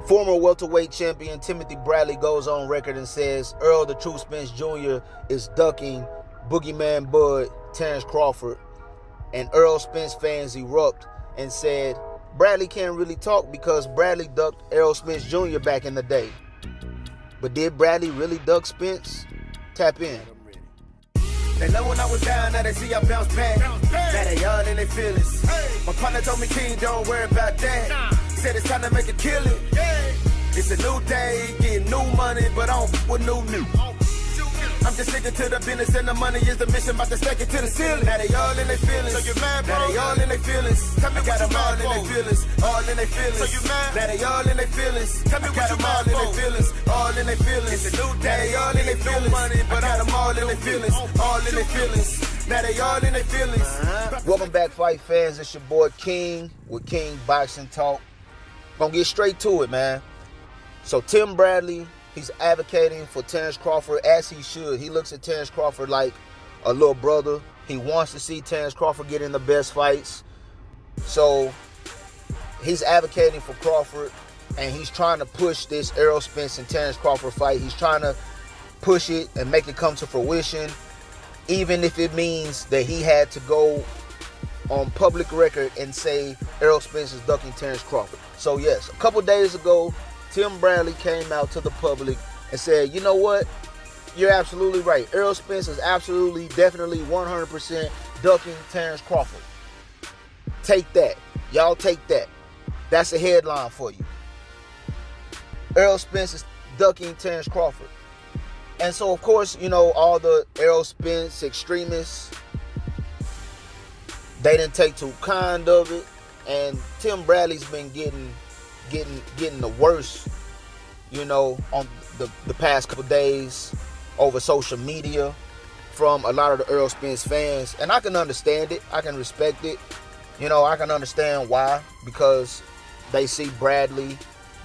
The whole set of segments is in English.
Former welterweight champion Timothy Bradley goes on record and says Errol the True Spence Jr. is ducking Boogeyman Bud Terence Crawford. And Errol Spence fans erupt and said Bradley can't really talk because Bradley ducked Errol Spence Jr. back in the day. But did Bradley really duck Spence? Tap in. They love when I was down, now they see I bounce back. Now they all in their feelings. My partner told me, King, don't worry about that. Said it's time to make a killing. It's a new day, getting new money, but I don't with new. I'm just sticking to the business and the money is the mission, about to stack it to the ceiling. Now they all in their feelings. So you mad, bro? Now they all in their feelings. Tell me I got them all in their feelings. All in their feelings. So you mad? Now they all in their feelings. Tell me I got them all in their feelings. All in their feelings. It's a new day. Now they all in their feelings. Money, but I got them all in their feelings. All in their feelings. Now they all in their feelings. Welcome back, fight fans. It's your boy King with King Boxing Talk. Gonna get straight to it, man. So Tim Bradley, he's advocating for Terence Crawford, as he should. He looks at Terence Crawford like a little brother. He wants to see Terence Crawford get in the best fights. So he's advocating for Crawford, and he's trying to push this Errol Spence and Terence Crawford fight. He's trying to push it and make it come to fruition, even if it means that he had to go on public record and say Errol Spence is ducking Terence Crawford. So yes, a couple days ago, Tim Bradley came out to the public and said, you know what? You're absolutely right. Errol Spence is absolutely, definitely, 100% ducking Terence Crawford. Take that. Y'all take that. That's a headline for you. Errol Spence is ducking Terence Crawford. And so, of course, you know, all the Errol Spence extremists, they didn't take too kind of it. And Tim Bradley's been getting the worst, you know, on the past couple days over social media from a lot of the Errol Spence fans. And I can understand it. I can respect it. You know, I can understand why. Because they see Bradley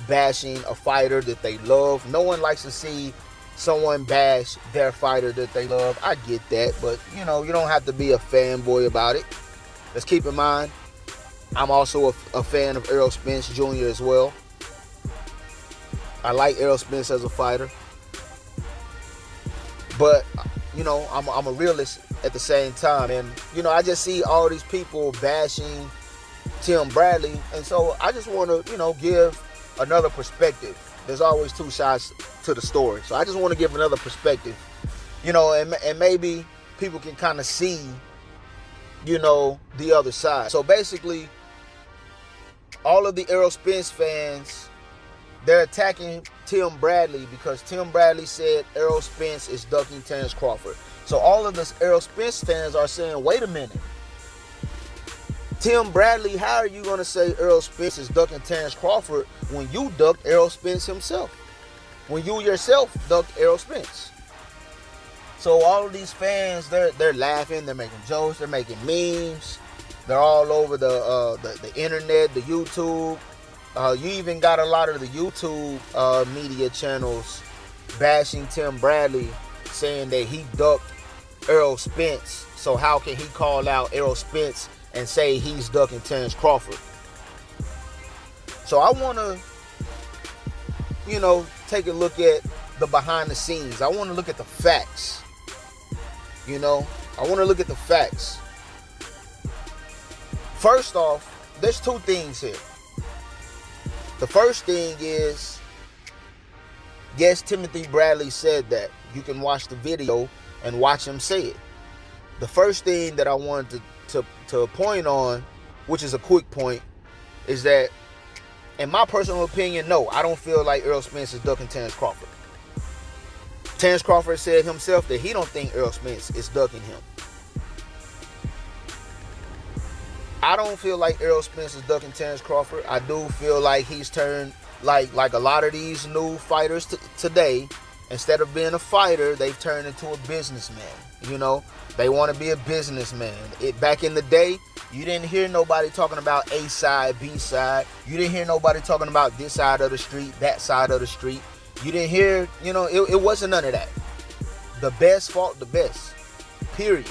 bashing a fighter that they love. No one likes to see someone bash their fighter that they love. I get that. But, you know, you don't have to be a fanboy about it. Let's keep in mind, I'm also a fan of Errol Spence Jr. as well. I like Errol Spence as a fighter. But, you know, I'm a realist at the same time. And, you know, I just see all these people bashing Tim Bradley. And so I just want to, you know, give another perspective. There's always two sides to the story. So I just want to give another perspective. You know, and maybe people can kind of see, you know, the other side. So basically, all of the Errol Spence fans, they're attacking Tim Bradley because Tim Bradley said Errol Spence is ducking Terence Crawford. So all of the Errol Spence fans are saying, wait a minute. Tim Bradley, how are you going to say Errol Spence is ducking Terence Crawford when you ducked Errol Spence himself? When you yourself ducked Errol Spence? So all of these fans, they're laughing, they're making jokes, they're making memes. They're all over the internet, the YouTube. You even got a lot of the YouTube media channels bashing Tim Bradley, saying that he ducked Errol Spence. So how can he call out Errol Spence and say he's ducking Terence Crawford? So I want to, you know, take a look at the behind the scenes. I want to look at the facts. You know, I want to look at the facts. First off, there's two things here. The first thing is, yes, Timothy Bradley said that. You can watch the video and watch him say it. The first thing that I wanted to point on, which is a quick point, is that, in my personal opinion, no, I don't feel like Errol Spence is ducking Terence Crawford. Terence Crawford said himself that he don't think Errol Spence is ducking him. I don't feel like Errol Spence is ducking Terence Crawford. I do feel like he's turned, like a lot of these new fighters today, instead of being a fighter, they've turned into a businessman. You know, they want to be a businessman. Back in the day, you didn't hear nobody talking about A side, B side. You didn't hear nobody talking about this side of the street, that side of the street. You didn't hear, you know, it wasn't none of that. The best fought the best, period.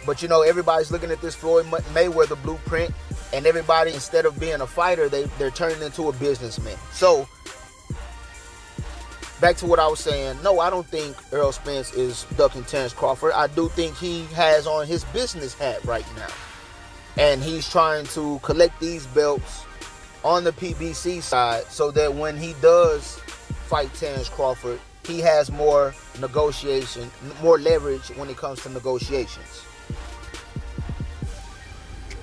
But, you know, everybody's looking at this Floyd Mayweather blueprint, And everybody, instead of being a fighter, they're turning into a businessman. So, back to what I was saying. No, I don't think Errol Spence is ducking Terence Crawford. I do think he has on his business hat right now. And he's trying to collect these belts on the PBC side so that when he does fight Terence Crawford, he has more negotiation, more leverage when it comes to negotiations.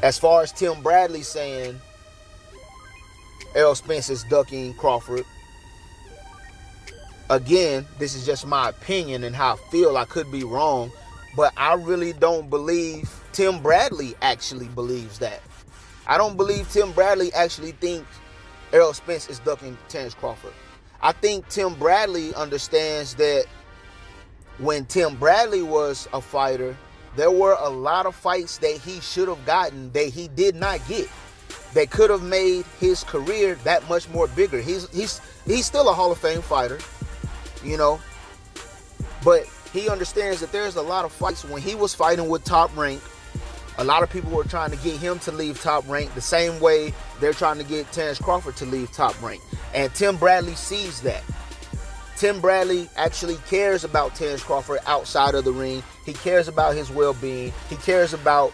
As far as Tim Bradley saying Errol Spence is ducking Crawford, again, this is just my opinion and how I feel. I could be wrong, but I really don't believe Tim Bradley actually believes that. I don't believe Tim Bradley actually thinks Errol Spence is ducking Terence Crawford. I think Tim Bradley understands that when Tim Bradley was a fighter, there were a lot of fights that he should have gotten that he did not get. That could have made his career that much more bigger. He's still a Hall of Fame fighter, you know. But he understands that there's a lot of fights when he was fighting with Top Rank. A lot of people were trying to get him to leave Top Rank the same way they're trying to get Terence Crawford to leave Top Rank. And Tim Bradley sees that. Tim Bradley actually cares about Terence Crawford outside of the ring. He cares about his well-being. He cares about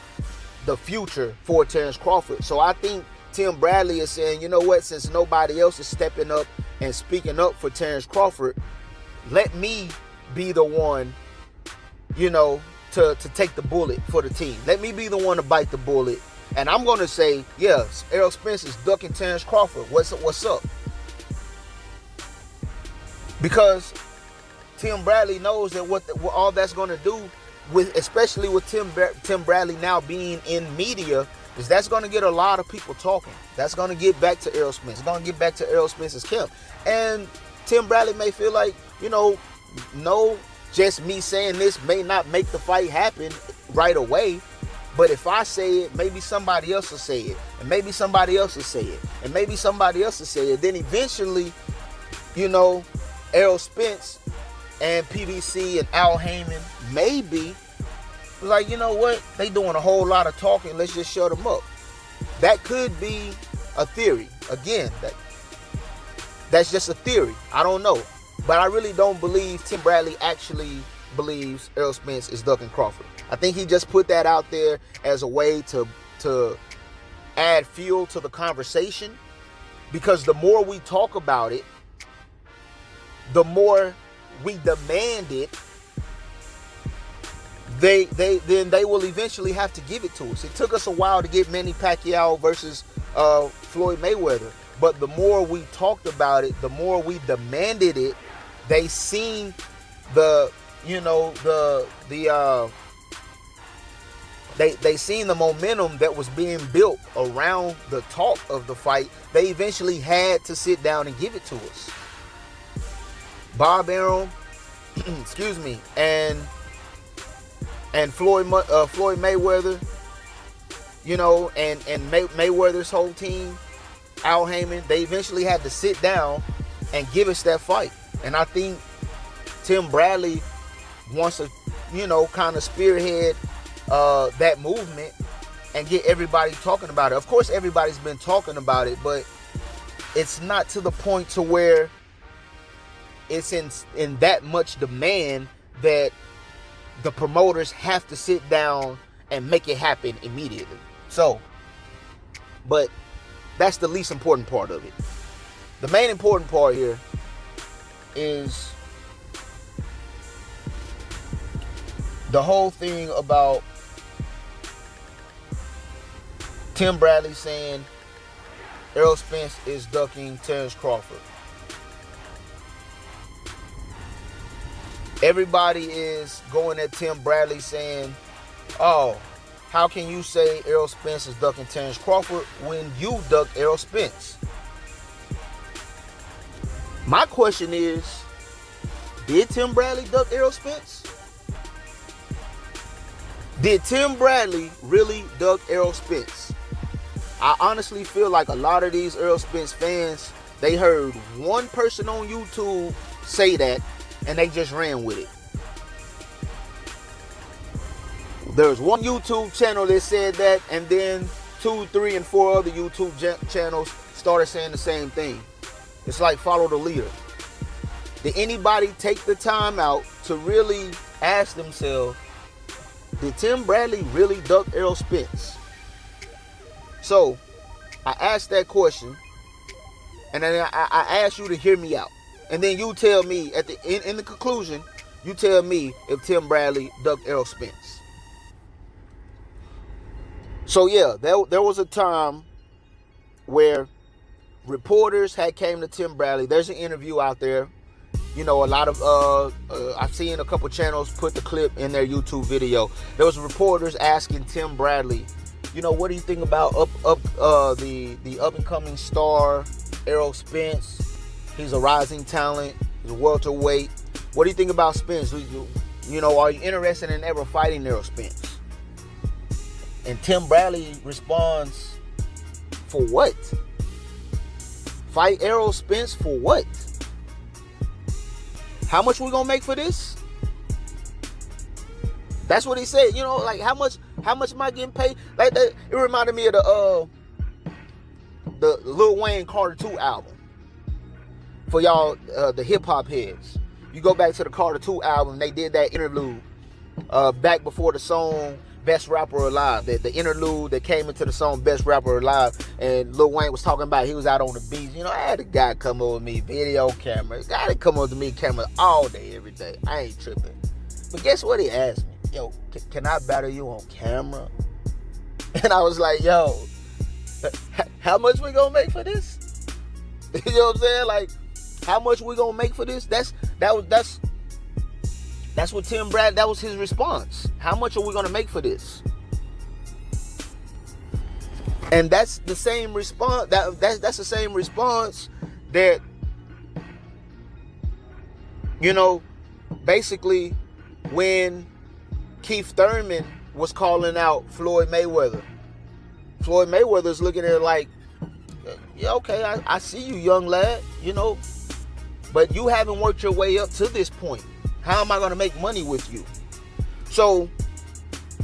the future for Terence Crawford. So I think Tim Bradley is saying, you know what, since nobody else is stepping up and speaking up for Terence Crawford, let me be the one, you know, to take the bullet for the team. Let me be the one to bite the bullet. And I'm going to say, yeah, Errol Spence is ducking Terence Crawford. What's up? Because Tim Bradley knows that what all that's going to do, with especially with Tim Bradley now being in media, is that's going to get a lot of people talking. That's going to get back to Errol Spence. It's going to get back to Errol Spence's camp. And Tim Bradley may feel like, you know, no, just me saying this may not make the fight happen right away. But if I say it, maybe somebody else will say it. And maybe somebody else will say it. And maybe somebody else will say it. Then eventually, you know, Errol Spence and PBC and Al Heyman maybe like, you know what, they doing a whole lot of talking, let's just shut them up. That could be a theory. Again, that's just a theory. I don't know. But I really don't believe Tim Bradley actually believes Errol Spence is ducking Crawford. I think he just put that out there as a way to add fuel to the conversation, because the more we talk about it, the more we demand it, then they will eventually have to give it to us. It took us a while to get Manny Pacquiao versus Floyd Mayweather, but the more we talked about it, the more we demanded it. They seen they seen the momentum that was being built around the talk of the fight. They eventually had to sit down and give it to us. Bob Arum, excuse me, and Floyd Mayweather, you know, and Mayweather's whole team, Al Heyman, they eventually had to sit down and give us that fight. And I think Tim Bradley wants to, you know, kind of spearhead that movement and get everybody talking about it. Of course, everybody's been talking about it, but it's not to the point to where it's in that much demand that the promoters have to sit down and make it happen immediately. So, but that's the least important part of it. The main important part here is the whole thing about Tim Bradley saying Errol Spence is ducking Terence Crawford. Everybody is going at Tim Bradley saying, oh, how can you say Errol Spence is ducking Terence Crawford when you ducked Errol Spence? My question is, did Tim Bradley duck Errol Spence? Did Tim Bradley really duck Errol Spence? I honestly feel like a lot of these Errol Spence fans, they heard one person on YouTube say that, and they just ran with it. There's one YouTube channel that said that, and then 2, 3, and 4 other YouTube channels started saying the same thing. It's like follow the leader. Did anybody take the time out to really ask themselves, did Tim Bradley really duck Errol Spence? So, I asked that question, and then I asked you to hear me out. And then you tell me, in the conclusion, you tell me if Tim Bradley ducked Errol Spence. So yeah, there was a time where reporters had came to Tim Bradley. There's an interview out there. You know, a lot of I've seen a couple channels put the clip in their YouTube video. There was reporters asking Tim Bradley, you know, what do you think about the up and coming star Errol Spence? He's a rising talent. He's a welterweight. What do you think about Spence? You know, are you interested in ever fighting Errol Spence? And Tim Bradley responds, for what? Fight Errol Spence for what? How much we gonna make for this? That's what he said. You know, like how much am I getting paid? Like that, it reminded me of the Lil Wayne Carter 2 album. For y'all, the hip hop heads, you go back to the Carter 2 album. They did that interlude back before the song Best Rapper Alive. The interlude that came into the song Best Rapper Alive, and Lil Wayne was talking about he was out on the beach. You know, I had a guy come over with me, video camera. A guy that come over to me, camera all day, every day. I ain't tripping. But guess what he asked me? Yo, can I battle you on camera? And I was like, yo, how much we gonna make for this? You know what I'm saying? Like, how much we gonna make for this? That's what Tim Bradley, that was his response. How much are we gonna make for this? And that's the same response. That's the same response that, you know, basically when Keith Thurman was calling out Floyd Mayweather. Floyd Mayweather's looking at it like, yeah, okay, I see you, young lad, you know, but you haven't worked your way up to this point. How am I going to make money with you? So,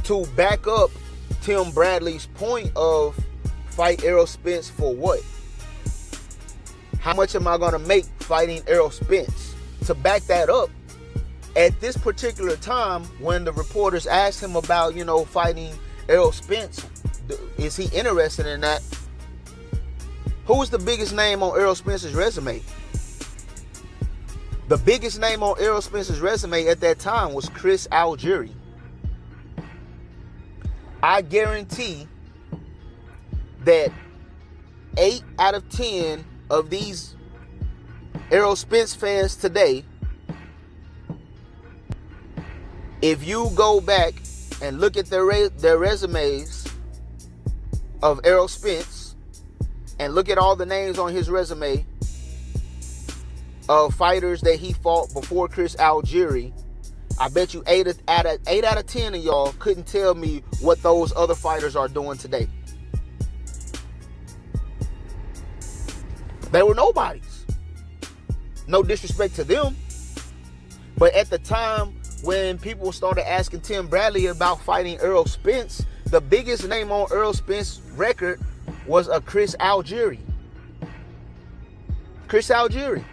to back up Tim Bradley's point of fight Errol Spence for what? How much am I going to make fighting Errol Spence? To back that up, at this particular time, when the reporters asked him about, you know, fighting Errol Spence, is he interested in that? Who was the biggest name on Errol Spence's resume? The biggest name on Errol Spence's resume at that time was Chris Algieri. I guarantee that 8 out of 10 of these Errol Spence fans today, if you go back and look at their resumes of Errol Spence and look at all the names on his resume of fighters that he fought before Chris Algieri, I bet you 8 out of 10 of y'all couldn't tell me what those other fighters are doing today. They were nobodies. No disrespect to them. But at the time when people started asking Tim Bradley about fighting Errol Spence, the biggest name on Errol Spence's record was a Chris Algieri. Chris Algieri.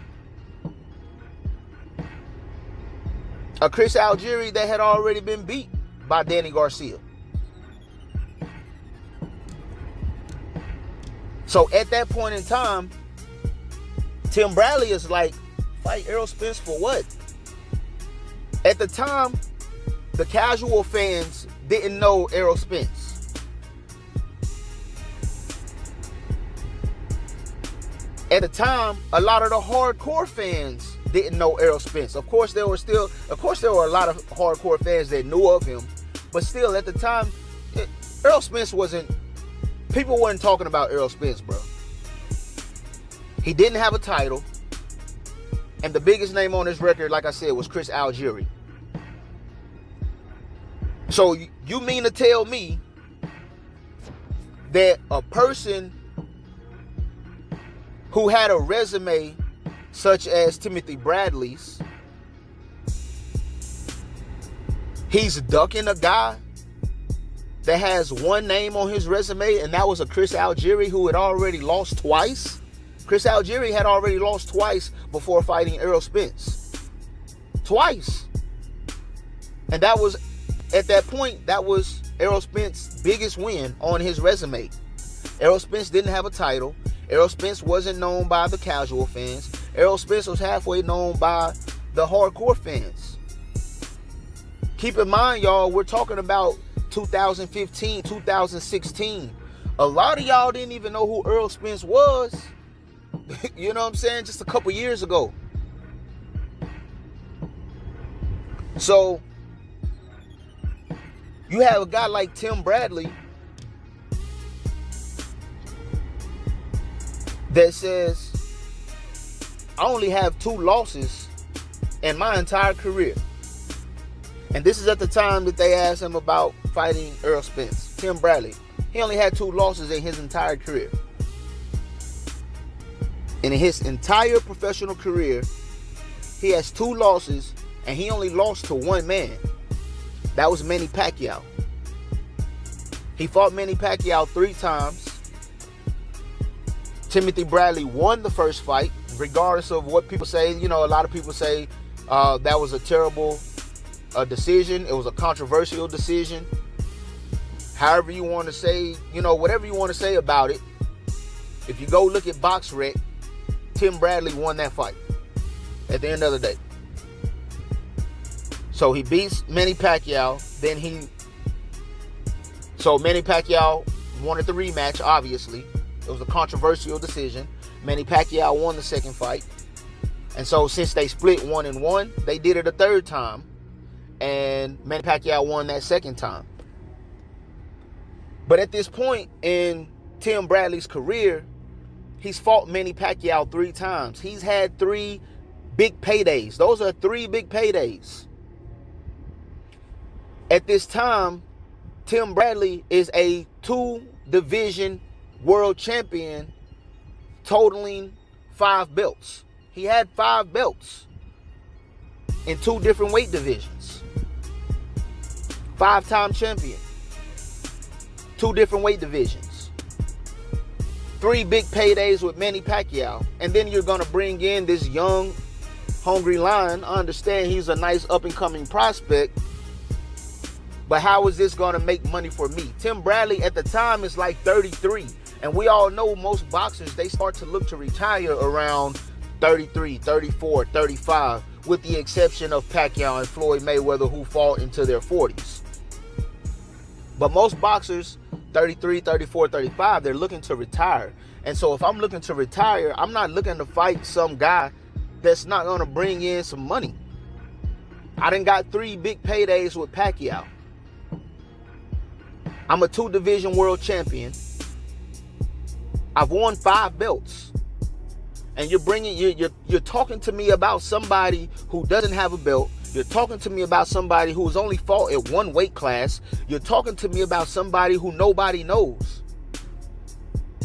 A Chris Algieri that had already been beat by Danny Garcia. So at that point in time, Tim Bradley is like, fight Errol Spence for what? At the time, the casual fans didn't know Errol Spence. At the time, a lot of the hardcore fans didn't know Errol Spence. Of course, there were a lot of hardcore fans that knew of him, but still, at the time, Errol Spence people weren't talking about Errol Spence, bro. He didn't have a title, and the biggest name on his record, like I said, was Chris Algieri. So you mean to tell me that a person who had a resume such as Timothy Bradley's, he's ducking a guy that has one name on his resume, and that was a Chris Algieri who had already lost twice. Chris Algieri had already lost twice before fighting Errol Spence. Twice. And that was, at that point, that was Errol Spence's biggest win on his resume. Errol Spence didn't have a title. Errol Spence wasn't known by the casual fans. Errol Spence was halfway known by the hardcore fans. Keep in mind, y'all, we're talking about 2015, 2016. A lot of y'all didn't even know who Errol Spence was. You know what I'm saying? Just a couple years ago. So, you have a guy like Tim Bradley that says, I only have 2 losses in my entire career. And this is at the time that they asked him about fighting Errol Spence. Tim Bradley. He only had 2 losses in his entire career. In his entire professional career, he has 2 losses, and he only lost to one man. That was Manny Pacquiao. He fought Manny Pacquiao 3 times. Timothy Bradley won the first fight, regardless of what people say. You know, a lot of people say that was a terrible decision. It was a controversial decision. However you want to say, you know, whatever you want to say about it. If you go look at BoxRec, Tim Bradley won that fight at the end of the day. So he beats Manny Pacquiao. So Manny Pacquiao wanted the rematch, obviously. It was a controversial decision. Manny Pacquiao won the second fight. And so since they split 1-1, they did it a third time. And Manny Pacquiao won that second time. But at this point in Tim Bradley's career, he's fought Manny Pacquiao 3 times. He's had 3 big paydays. Those are 3 big paydays. At this time, Tim Bradley is a 2-division world champion, totaling 5 belts. He had 5 belts in 2 different weight divisions. 5-time champion. 2 different weight divisions. 3 big paydays with Manny Pacquiao. And then you're going to bring in this young, hungry lion. I understand he's a nice up-and-coming prospect. But how is this going to make money for me? Tim Bradley at the time is like 33. And we all know most boxers, they start to look to retire around 33, 34, 35. With the exception of Pacquiao and Floyd Mayweather, who fought into their 40s. But most boxers, 33, 34, 35, they're looking to retire. And so if I'm looking to retire, I'm not looking to fight some guy that's not going to bring in some money. I done got 3 big paydays with Pacquiao. I'm a 2-division world champion. I've won 5 belts. And you're talking to me about somebody who doesn't have a belt. You're talking to me about somebody who's only fought at 1 weight class. You're talking to me about somebody who nobody knows.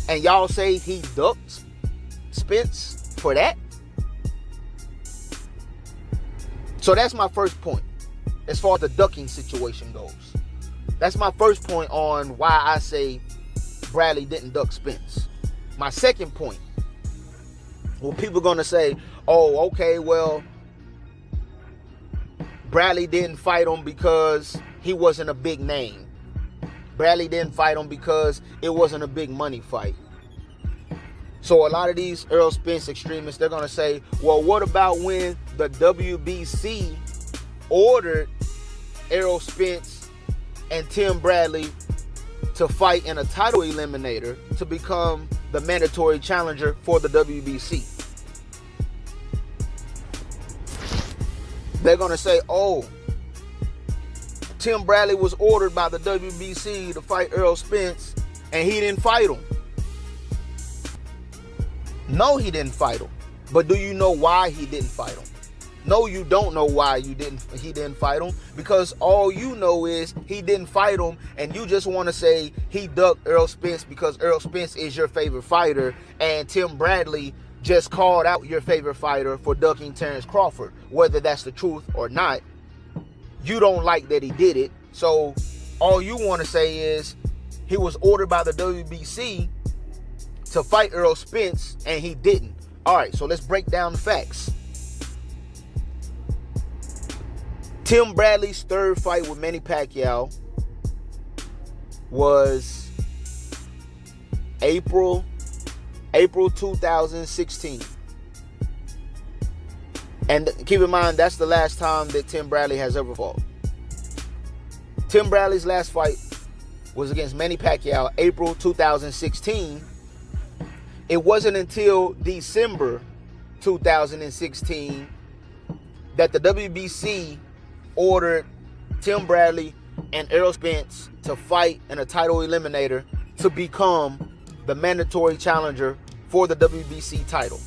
And y'all say he ducked Spence for that? So that's my first point as far as the ducking situation goes. That's my first point on why I say Bradley didn't duck Spence. My second point, well, people are going to say, oh, okay, well, Bradley didn't fight him because he wasn't a big name. Bradley didn't fight him because it wasn't a big money fight. So a lot of these Errol Spence extremists, they're going to say, well, what about when the WBC ordered Errol Spence and Tim Bradley to fight in a title eliminator to become the mandatory challenger for the WBC? They're going to say, oh, Tim Bradley was ordered by the WBC to fight Errol Spence and he didn't fight him. No, he didn't fight him. But do you know why he didn't fight him? No, you don't know why he didn't fight him, because all you know is he didn't fight him, and you just want to say he ducked Errol Spence because Errol Spence is your favorite fighter, and Tim Bradley just called out your favorite fighter for ducking Terence Crawford. Whether that's the truth or not, you don't like that he did it, so all you want to say is he was ordered by the WBC to fight Errol Spence, and he didn't. All right, so let's break down the facts. Tim Bradley's third fight with Manny Pacquiao was April 2016. And keep in mind, that's the last time that Tim Bradley has ever fought. Tim Bradley's last fight was against Manny Pacquiao, April 2016. It wasn't until December 2016 that the WBC ordered Tim Bradley and Errol Spence to fight in a title eliminator to become the mandatory challenger for the WBC title.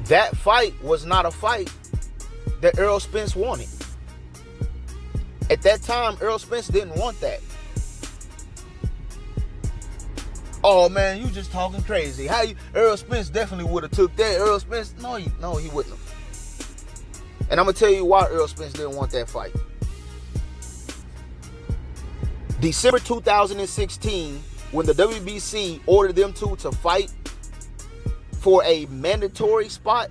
That fight was not a fight that Errol Spence wanted. At that time, Errol Spence didn't want that. Oh man, you just talking crazy. Errol Spence definitely would have took that. Errol Spence, no, he wouldn't have. And I'm gonna tell you why Errol Spence didn't want that fight. December 2016, when the WBC ordered them two to fight for a mandatory spot,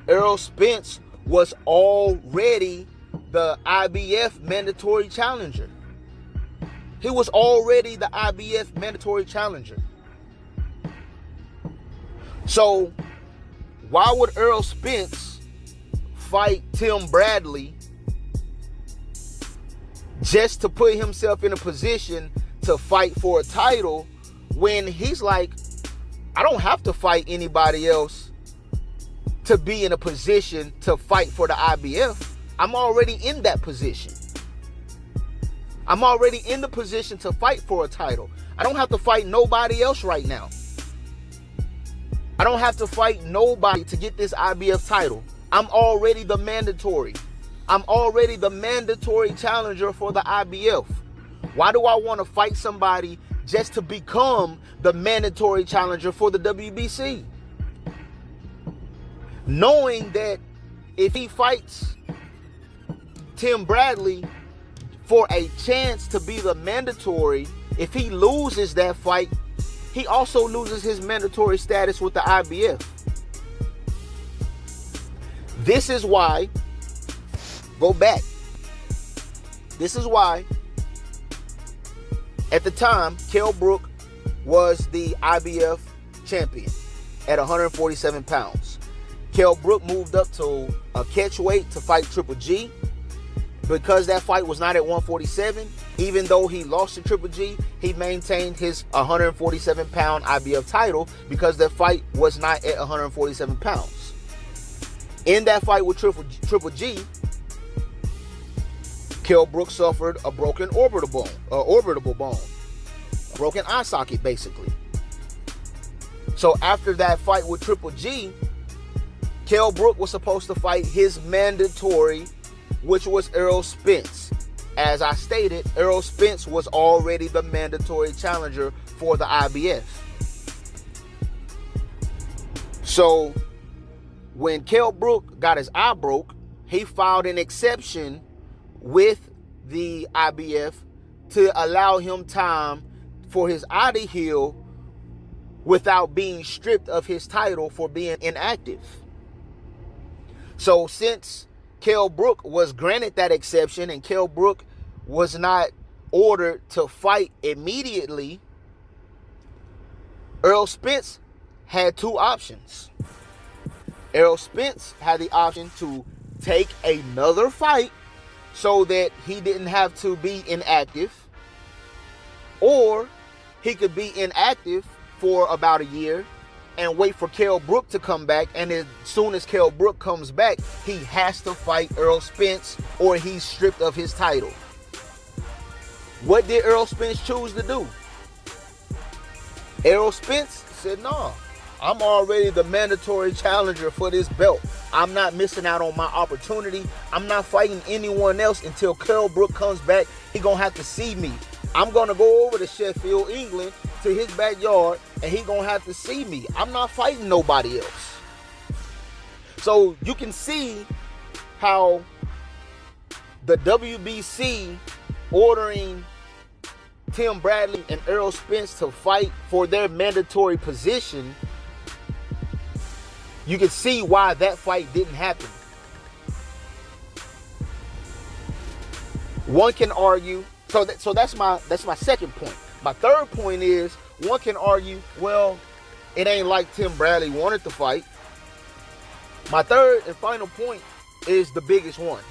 Errol Spence was already the IBF mandatory challenger. He was already the IBF mandatory challenger. So why would Errol Spence fight Tim Bradley just to put himself in a position to fight for a title when he's like, I don't have to fight anybody else to be in a position to fight for the IBF. I'm already in that position. I'm already in the position to fight for a title. I don't have to fight nobody else right now. I don't have to fight nobody to get this IBF title. I'm already the mandatory. I'm already the mandatory challenger for the IBF. Why do I want to fight somebody just to become the mandatory challenger for the WBC? Knowing that if he fights Tim Bradley for a chance to be the mandatory, if he loses that fight, he also loses his mandatory status with the IBF. This is why, go back. This is why, at the time, Kell Brook was the IBF champion at 147 pounds. Kell Brook moved up to a catch weight to fight Triple G. Because that fight was not at 147, even though he lost to Triple G, he maintained his 147-pound IBF title because that fight was not at 147 pounds. In that fight with Triple G, Kell Brook suffered a broken orbital bone, broken eye socket, basically. So after that fight with Triple G, Kell Brook was supposed to fight his mandatory, which was Errol Spence. As I stated, Errol Spence was already the mandatory challenger for the IBF. So when Kell Brook got his eye broke, he filed an exception with the IBF to allow him time for his eye to heal without being stripped of his title for being inactive. So since Kell Brook was granted that exception and Kell Brook was not ordered to fight immediately, Errol Spence had two options. Errol Spence had the option to take another fight so that he didn't have to be inactive, or he could be inactive for about a year and wait for Kell Brook to come back, and as soon as Kell Brook comes back, he has to fight Errol Spence or he's stripped of his title. What did Errol Spence choose to do? Errol Spence said, no, I'm already the mandatory challenger for this belt. I'm not missing out on my opportunity. I'm not fighting anyone else until Kell Brook comes back. He gonna have to see me. I'm gonna go over to Sheffield, England, to his backyard, and he gonna have to see me. I'm not fighting nobody else. So you can see how the WBC ordering Tim Bradley and Errol Spence to fight for their mandatory position, you can see why that fight didn't happen. One can argue, so that's my second point. My third point is, one can argue, well, it ain't like Tim Bradley wanted to fight. My third and final point is the biggest one.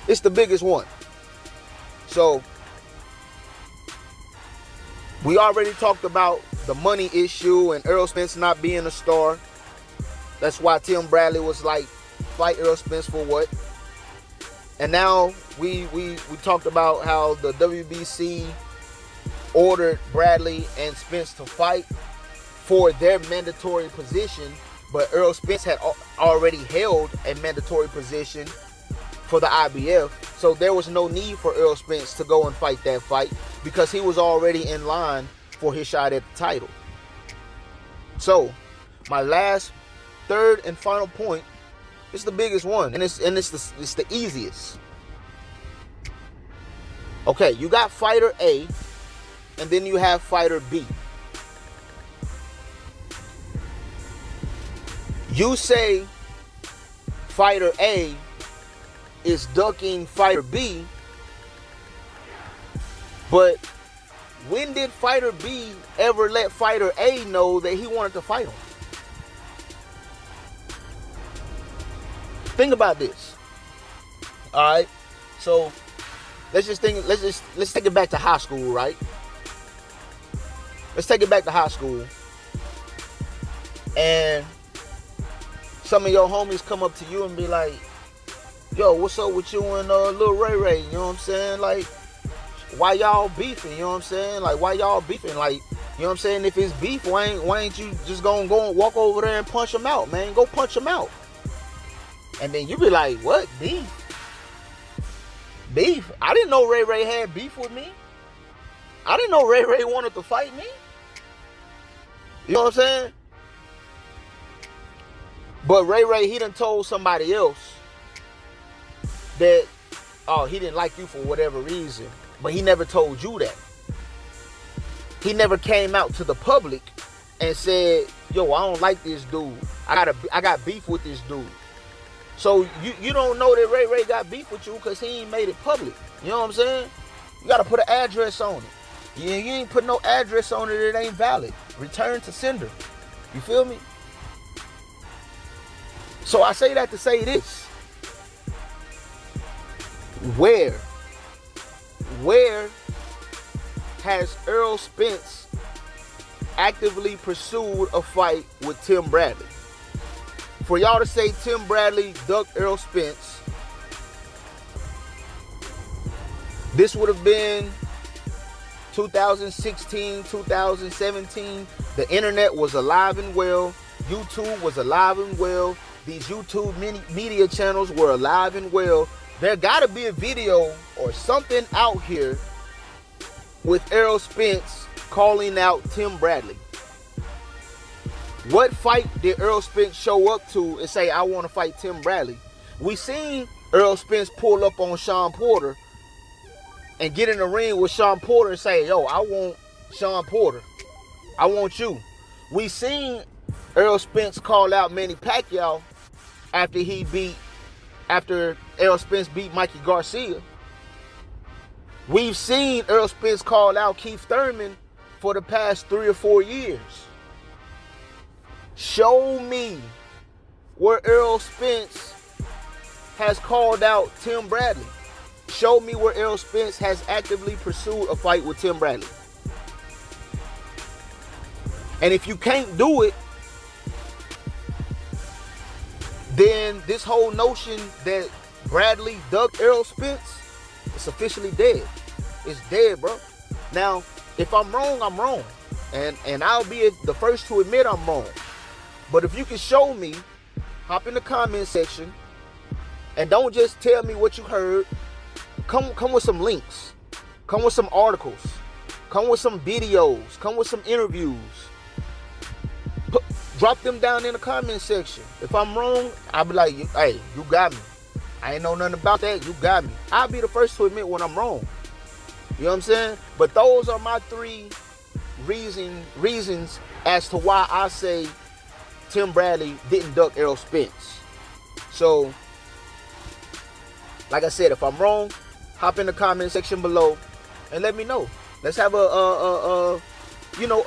It's the biggest one. So, we already talked about the money issue and Errol Spence not being a star. That's why Tim Bradley was like, fight Errol Spence for what? And now we talked about how the WBC ordered Bradley and Spence to fight for their mandatory position, but Errol Spence had already held a mandatory position for the IBF, so there was no need for Errol Spence to go and fight that fight because he was already in line for his shot at the title. So, my last, third, and final point is the biggest one, and it's the easiest. Okay, you got fighter A, and then you have fighter B. You say fighter A is ducking fighter B, but when did fighter B ever let fighter A know that he wanted to fight him? Think about this. All right, so let's take it back to high school, right? Let's take it back to high school, and some of your homies come up to you and be like, yo, what's up with you and Lil Ray Ray? You know what I'm saying? Like, why y'all beefing? You know what I'm saying? Like, why y'all beefing? Like, you know what I'm saying? If it's beef, why ain't you just gonna go and walk over there and punch him out, man? Go punch him out. And then you be like, what? Beef? Beef? I didn't know Ray Ray had beef with me. I didn't know Ray Ray wanted to fight me. You know what I'm saying? But Ray Ray, he done told somebody else that, oh, he didn't like you for whatever reason. But he never told you that. He never came out to the public and said, yo, I don't like this dude. I got beef with this dude. So you don't know that Ray Ray got beef with you because he ain't made it public. You know what I'm saying? You got to put an address on it. You ain't put no address on it, it ain't valid. Return to sender. You feel me? So I say that to say this. Where has Errol Spence actively pursued a fight with Tim Bradley? For y'all to say Tim Bradley ducked Errol Spence, this would have been 2016, 2017. The internet was alive and well. YouTube was alive and well. These YouTube media channels were alive and well. There gotta be a video or something out here with Errol Spence calling out Tim Bradley. What fight did Errol Spence show up to and say, I want to fight Tim Bradley? We seen Errol Spence pull up on Sean Porter and get in the ring with Sean Porter and say, yo, I want Sean Porter. I want you. We seen Errol Spence call out Manny Pacquiao after Errol Spence beat Mikey Garcia. We've seen Errol Spence call out Keith Thurman for the past 3 or 4 years. Show me where Errol Spence has called out Tim Bradley. Show me where Errol Spence has actively pursued a fight with Tim Bradley. And if you can't do it, then this whole notion that Bradley ducked Errol Spence, it's officially dead. It's dead, bro. Now, if I'm wrong, I'm wrong. And I'll be the first to admit I'm wrong. But if you can show me, hop in the comment section, and don't just tell me what you heard. Come with some links. Come with some articles. Come with some videos. Come with some interviews. Drop them down in the comment section. If I'm wrong, I'll be like, hey, you got me. I ain't know nothing about that. You got me. I'll be the first to admit when I'm wrong. You know what I'm saying? But those are my 3 reasons as to why I say Tim Bradley didn't duck Errol Spence. So, like I said, if I'm wrong, hop in the comment section below and let me know. Let's have a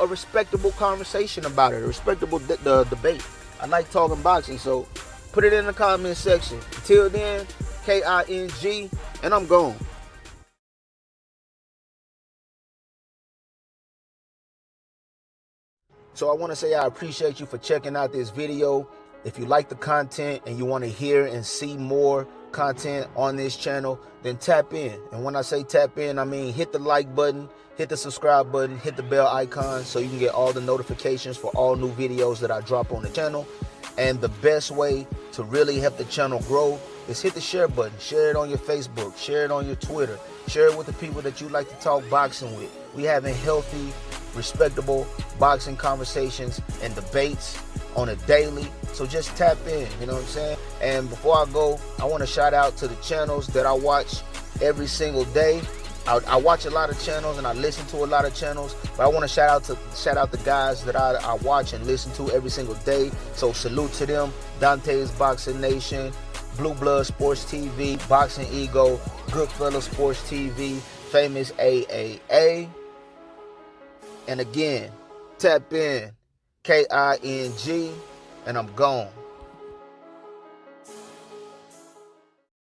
respectable conversation about it, a respectable debate. I like talking boxing, so put it in the comment section. Until then, KING, and I'm gone. So I want to say I appreciate you for checking out this video. If you like the content and you want to hear and see more content on this channel, then tap in. And when I say tap in, I mean hit the like button, hit the subscribe button, hit the bell icon so you can get all the notifications for all new videos that I drop on the channel. And the best way to really help the channel grow is hit the share button. Share it on your Facebook, share it on your Twitter, share it with the people that you like to talk boxing with. We having healthy, respectable boxing conversations and debates on a daily. So just tap in, you know what I'm saying? And before I go, I want to shout out to the channels that I watch every single day. I watch a lot of channels and I listen to a lot of channels, but I want to shout out the guys that I watch and listen to every single day. So salute to them: Dante's Boxing Nation, Blue Blood Sports TV, Boxing Ego, Goodfellas Sports TV, Famous AAA. And again, tap in, KING, and I'm gone.